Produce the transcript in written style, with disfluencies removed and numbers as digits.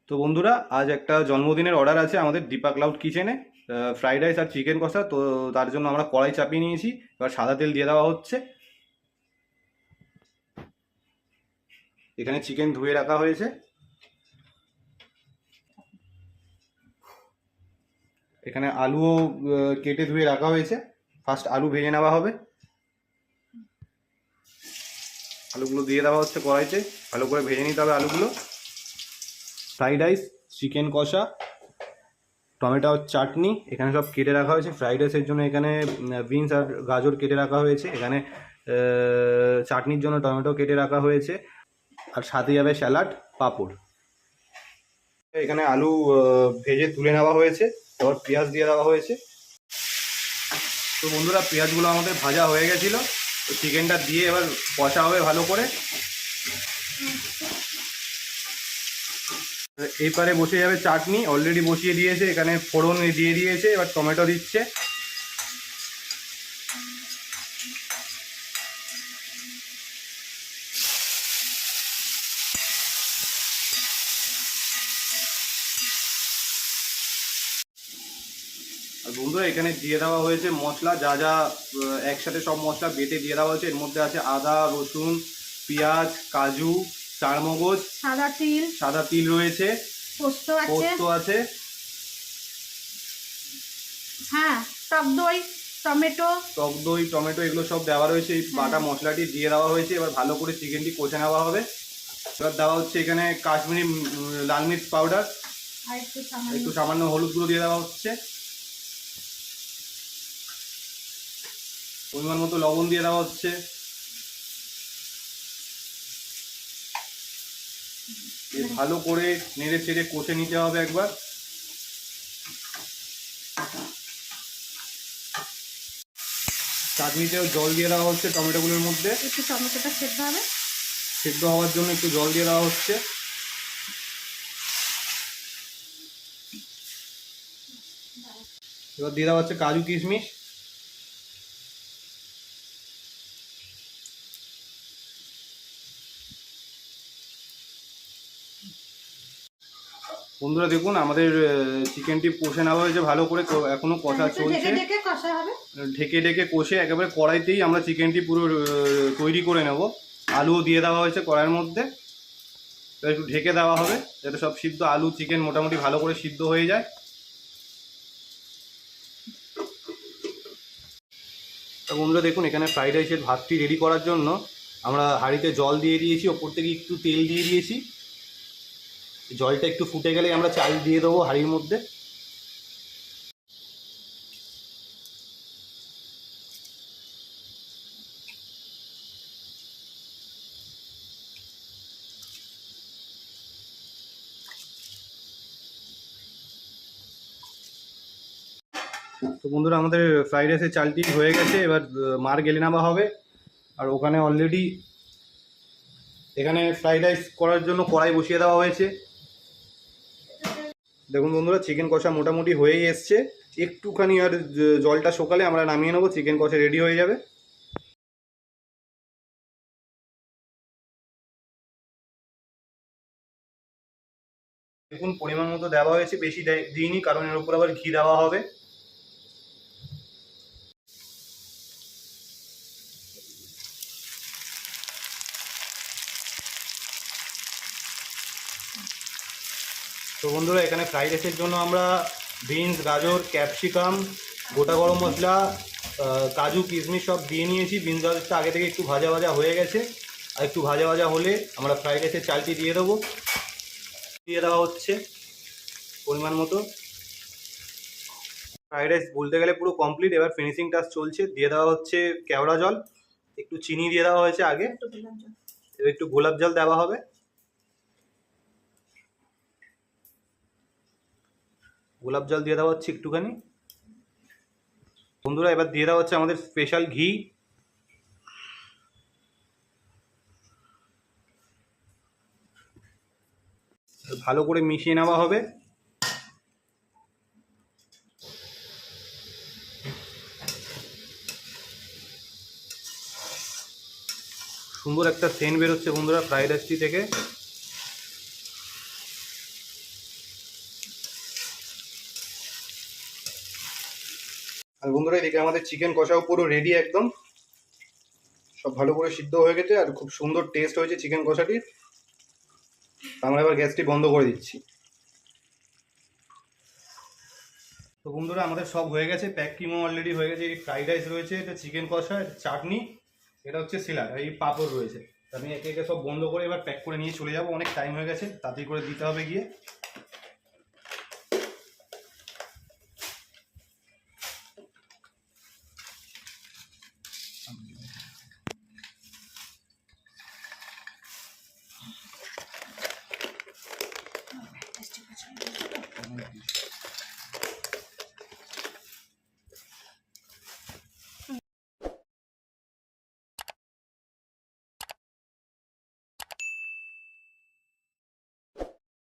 তো বন্ধুরা, আজ একটা জন্মদিনের অর্ডার আছে আমাদের দীপা ক্লাউড কিচেনে। ফ্রাইড রাইস আর চিকেন কষা। তো তার জন্য আমরা কড়াই চাপিয়ে নিয়েছি। এবার সাদা তেল দিয়ে দেওয়া হচ্ছে। এখানে চিকেন ধুয়ে রাখা হয়েছে। এখানে আলুও কেটে ধুয়ে রাখা হয়েছে। ফার্স্ট আলু ভেজে নেওয়া হবে। আলুগুলো দিয়ে দেওয়া হচ্ছে কড়াইতে, ভালো করে ভেজে নিতে হবে আলুগুলো। ফ্রাইড রাইস, চিকেন কষা, টমেটো চাটনি এখানে সব কেটে রাখা হয়েছে। ফ্রাইড রাইসের জন্য এখানে বিনস আর গাজর কেটে রাখা হয়েছে। এখানে চাটনির জন্য টমেটো কেটে রাখা হয়েছে। আর সাথে যাবে স্যালাড, পাঁপড়। এখানে আলু ভেজে তুলে নেওয়া হয়েছে। এবার পেঁয়াজ দিয়ে দেওয়া হয়েছে। তো বন্ধুরা, পেঁয়াজগুলো আমাদের ভাজা হয়ে গেছিলো। তো চিকেনটা দিয়ে এবার কষা হবে ভালো করে। এইপারে বসে যাবে চাটনি, অলরেডি বসিয়ে দিয়েছে। এখানে ফোড়ন দিয়ে দিয়েছে, এবার টমেটো দিচ্ছে। আর বন্ধুরা, এখানে দিয়ে দেওয়া হয়েছে মশলা, যা যা একসাথে সব মশলা বেটে দিয়ে দেওয়া হয়েছে। এর মধ্যে আছে আদা, রসুন, পেঁয়াজ, কাজু, চারমগজ, সাদা তিল রয়েছে, পোস্ত আছে, হ্যাঁ, টক দই, টমেটো এগুলো সব দেওয়া রয়েছে। এই বাটা মশলাটি দিয়ে দেওয়া হয়েছে। এবার ভালো করে চিকেনটি কষে নেওয়া হবে। এবার দেওয়া হচ্ছে এখানে কাশ্মীরি লাল মির্চ পাউডার, আর একটু সামান্য হলুদ গুঁড়ো দিয়ে দেওয়া হচ্ছে। পরিমাণ মতো লবণ দিয়ে দেওয়া হচ্ছে। ভালো করে নেড়ে চেড়ে কষে নিতে হবে একবার। চাটনিতেও জল দিয়ে দেওয়া হচ্ছে টমেটোগুলোর মধ্যে। একটু টমেটোটা সেদ্ধ হবে, সেদ্ধ হওয়ার জন্য একটু জল দিয়ে দেওয়া হচ্ছে। এবার দিয়ে দেওয়া হচ্ছে কাজু কিশমিশ। বন্ধুরা দেখুন, আমাদের চিকেনটি কষে নেওয়া হয়েছে ভালো করে। এখনো কষা চলছে। ঢেকে ঢেকে কষে একেবারে কড়াইতেই আমরা চিকেনটি পুরো তৈরি করে নেব। আলুও দিয়ে দেওয়া হয়েছে কড়াইয়ের মধ্যে। একটু ঢেকে দেওয়া হবে যাতে সব সিদ্ধ, আলু চিকেন মোটামুটি ভালো করে সিদ্ধ হয়ে যায়। তো বন্ধুরা দেখুন, এখানে ফ্রাইড রাইসের ভাতটি রেডি করার জন্য আমরা হাঁড়িতে জল দিয়ে দিয়েছি, ওপর থেকে একটু তেল দিয়ে দিয়েছি। জলটা একটু ফুটে গেলে আমরা চাল দিয়ে দেবো হাঁড়ির মধ্যে। তো বন্ধুরা, আমাদের ফ্রাইড রাইসের চালটি হয়ে গেছে। এবার মার গেলে নেওয়া হবে। আর ওখানে অলরেডি এখানে ফ্রাইড রাইস করার জন্য কড়াই বসিয়ে দেওয়া হয়েছে। দেখুন বন্ধুরা, চিকেন কষা মোটামুটি হয়েই এসছে। একটুখানি আর জলটা শুকালে আমরা নামিয়ে নেবো, চিকেন কষা রেডি হয়ে যাবে। দেখুন, পরিমাণ মতো দেওয়া হয়েছে, বেশি দিইনি কারণ এর উপর আবার ঘি দেওয়া হবে। তো বন্ধুরা, এখানে ফ্রাইড রাইসের জন্য আমরা বিনস, গাজর, ক্যাপসিকাম, গোটা গরম মশলা, কাজু কিশমিশ সব দিয়ে নিয়েছি। বিনস গাজরটা আগে থেকে একটু ভাজা ভাজা হয়ে গেছে। আর একটু ভাজা ভাজা হলে আমরা ফ্রাইড রাইসের চালটি দিয়ে দেবো। দিয়ে দেওয়া হচ্ছে পরিমাণ মতো। ফ্রাইড রাইস বলতে গেলে পুরো কমপ্লিট। এবার ফিনিশিং টাচ চলছে। দিয়ে দেওয়া হচ্ছে কেওড়া জল, একটু চিনি দিয়ে দেওয়া হয়েছে আগে, এবার একটু গোলাপ জল দেওয়া হবে। গোলাপ জল দিয়ে দেওয়া হচ্ছে একটুখানি। বন্ধুরা, এবার দিয়ে দেওয়া হচ্ছে আমাদের স্পেশাল ঘি। ভালো করে মিশিয়ে নেওয়া হবে। সুন্দর একটা সেন্ট বেরোচ্ছে বন্ধুরা ফ্রাইড রাইসটি থেকে। আর বন্ধুরা এদিকে আমাদের চিকেন কষাও পুরো রেডি একদম, সব ভালো করে সিদ্ধ হয়ে গেছে আর খুব সুন্দর টেস্ট হয়েছে চিকেন কষাটির। আমরা এবার গ্যাসটি বন্ধ করে দিচ্ছি। তো বন্ধুরা আমাদের সব হয়ে গেছে, প্যাকিংও অলরেডি হয়ে গেছে। এই ফ্রাইড রাইস রয়েছে, এটা চিকেন কষা, এটা চাটনি, এটা হচ্ছে স্যালাড, আর এই পাঁপড় রয়েছে। আমি একে একে সব বন্ধ করে এবার প্যাক করে নিয়ে চলে যাবো, অনেক টাইম হয়ে গেছে, তাড়াতাড়ি করে দিতে হবে গিয়ে।